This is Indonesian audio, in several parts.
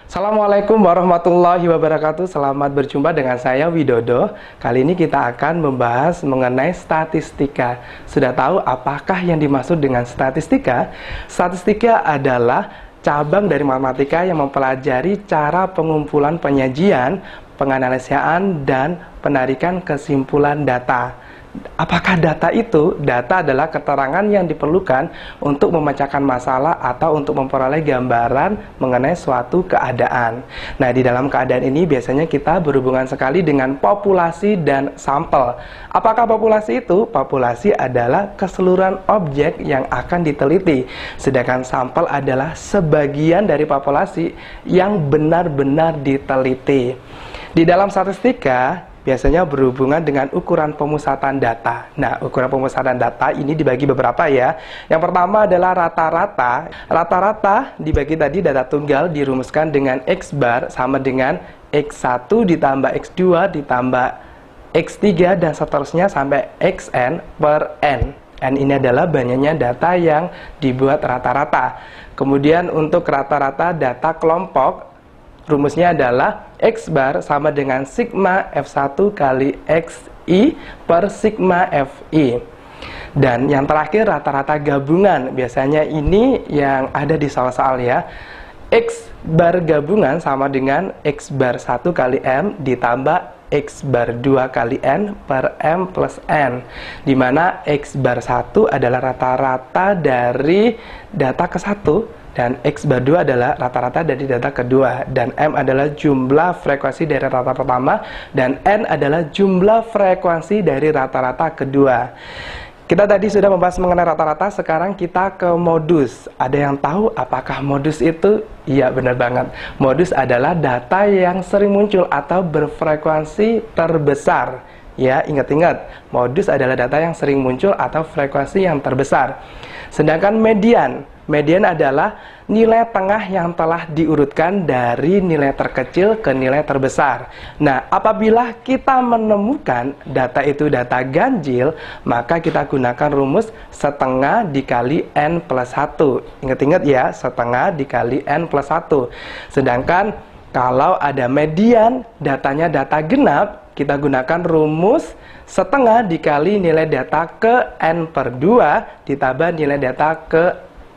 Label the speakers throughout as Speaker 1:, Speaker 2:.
Speaker 1: Assalamualaikum warahmatullahi wabarakatuh. Selamat berjumpa dengan saya Widodo. Kali ini kita akan membahas mengenai statistika. Sudah tahu apakah yang dimaksud dengan statistika? Statistika adalah cabang dari matematika yang mempelajari cara pengumpulan penyajian, penganalisiaan, dan penarikan kesimpulan data. Apakah data itu? Data adalah keterangan yang diperlukan untuk memecahkan masalah atau untuk memperoleh gambaran mengenai suatu keadaan. Nah, di dalam keadaan ini biasanya kita berhubungan sekali dengan populasi dan sampel. Apakah populasi itu? Populasi adalah keseluruhan objek yang akan diteliti. Sedangkan sampel adalah sebagian dari populasi yang benar-benar diteliti. Di dalam statistika biasanya berhubungan dengan ukuran pemusatan data. Nah, ukuran pemusatan data ini dibagi beberapa ya. Yang pertama adalah rata-rata. Rata-rata dibagi tadi data tunggal dirumuskan dengan X bar sama dengan X1 ditambah X2 ditambah X3 dan seterusnya sampai Xn per N. N ini adalah banyaknya data yang dibuat rata-rata. Kemudian untuk rata-rata data kelompok, rumusnya adalah X bar sama dengan sigma F1 kali XI per sigma FI. Dan yang terakhir rata-rata gabungan. Biasanya ini yang ada di soal-soal ya. X bar gabungan sama dengan X bar 1 kali M ditambah X bar 2 kali N per M plus N, di mana X bar 1 adalah rata-rata dari data ke-1 dan X bar 2 adalah rata-rata dari data kedua, dan M adalah jumlah frekuensi dari rata pertama dan N adalah jumlah frekuensi dari rata-rata kedua. Kita tadi sudah membahas mengenai rata-rata, sekarang kita ke modus. Ada yang tahu apakah modus itu? Iya, benar banget. Modus adalah data yang sering muncul atau berfrekuensi terbesar. Ya, ingat-ingat, modus adalah data yang sering muncul atau frekuensi yang terbesar. Sedangkan median adalah nilai tengah yang telah diurutkan dari nilai terkecil ke nilai terbesar. Nah, apabila kita menemukan data itu data ganjil, maka kita gunakan rumus setengah dikali N plus 1. Ingat-ingat ya, setengah dikali N plus 1. Sedangkan kalau ada median, datanya data genap, kita gunakan rumus setengah dikali nilai data ke N per 2 ditambah nilai data ke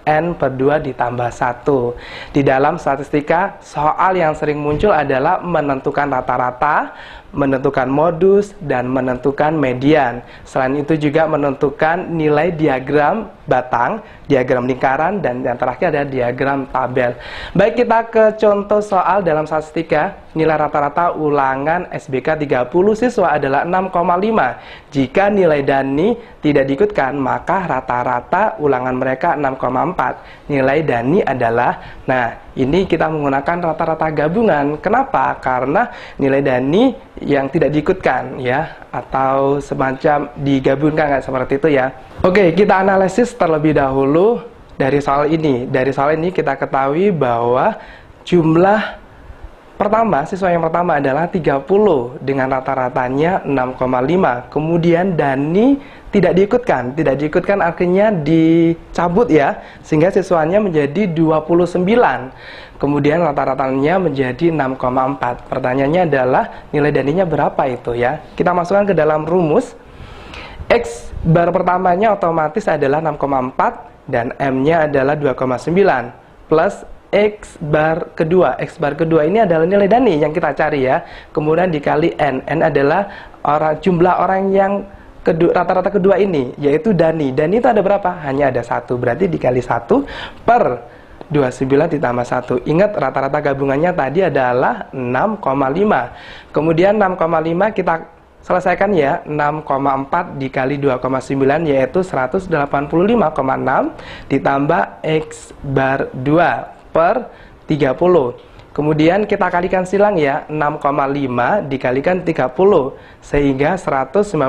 Speaker 1: N per 2 ditambah 1. Di dalam statistika, soal yang sering muncul adalah menentukan rata-rata, menentukan modus, dan menentukan median. Selain itu juga menentukan nilai diagram batang, diagram lingkaran, dan yang terakhir ada diagram tabel. Baik, kita ke contoh soal dalam statistika. Nilai rata-rata ulangan SBK 30 siswa adalah 6,5. Jika nilai Dani tidak diikutkan, maka rata-rata ulangan mereka 6,4. Nilai Dani adalah, nah ini kita menggunakan rata-rata gabungan. Kenapa? Karena nilai Dani yang tidak diikutkan ya, atau semacam digabungkan kayak seperti itu ya. Oke, kita analisis terlebih dahulu dari soal ini. Dari soal ini kita ketahui bahwa jumlah pertama, siswa yang pertama adalah 30 dengan rata-ratanya 6,5. Kemudian Dani tidak diikutkan. Tidak diikutkan artinya dicabut ya, sehingga siswanya menjadi 29. Kemudian rata-ratanya menjadi 6,4. Pertanyaannya adalah nilai Daninya berapa itu ya. Kita masukkan ke dalam rumus. X bar pertamanya otomatis adalah 6,4 dan M-nya adalah 2,9 plus X bar kedua. X bar kedua ini adalah nilai Dani yang kita cari ya. Kemudian dikali N. N adalah jumlah orang yang rata-rata kedua ini, yaitu Dani. Dani itu ada berapa? Hanya ada 1. Berarti dikali 1 per 29 ditambah 1. Ingat, rata-rata gabungannya tadi adalah 6,5. Kemudian 6,5 kita selesaikan ya. 6,4 dikali 2,9 yaitu 185,6 ditambah X bar 2 per 30. Kemudian kita kalikan silang ya, 6,5 dikalikan 30 sehingga 195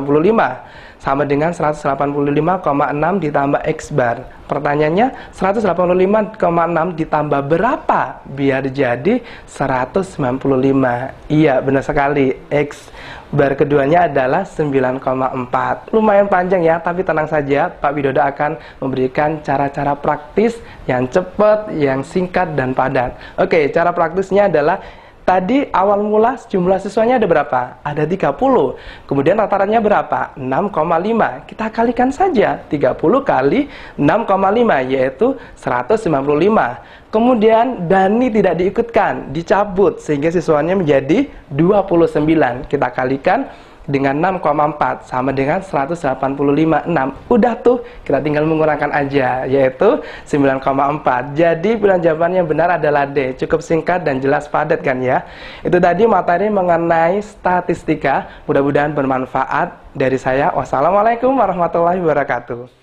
Speaker 1: sama dengan 185,6 ditambah X bar Pertanyaannya 185,6 ditambah berapa biar jadi 195? Iya, benar sekali. X bar keduanya adalah 9,4. Lumayan panjang ya, tapi tenang saja, Pak Widodo akan memberikan cara-cara praktis yang cepat, yang singkat dan padat. Oke, cara praktisnya adalah tadi awal mula jumlah siswanya ada berapa? Ada 30. Kemudian tatarannya berapa? 6,5. Kita kalikan saja 30 kali 6,5 yaitu 195. Kemudian Dani tidak diikutkan, dicabut sehingga siswanya menjadi 29. Kita kalikan dengan 6,4 sama dengan 185,6. Udah tuh, kita tinggal mengurangkan aja, yaitu 9,4. Jadi pilihan jawaban yang benar adalah D. Cukup singkat dan jelas padat kan ya. Itu tadi materi mengenai statistika. Mudah-mudahan bermanfaat dari saya. Wassalamualaikum warahmatullahi wabarakatuh.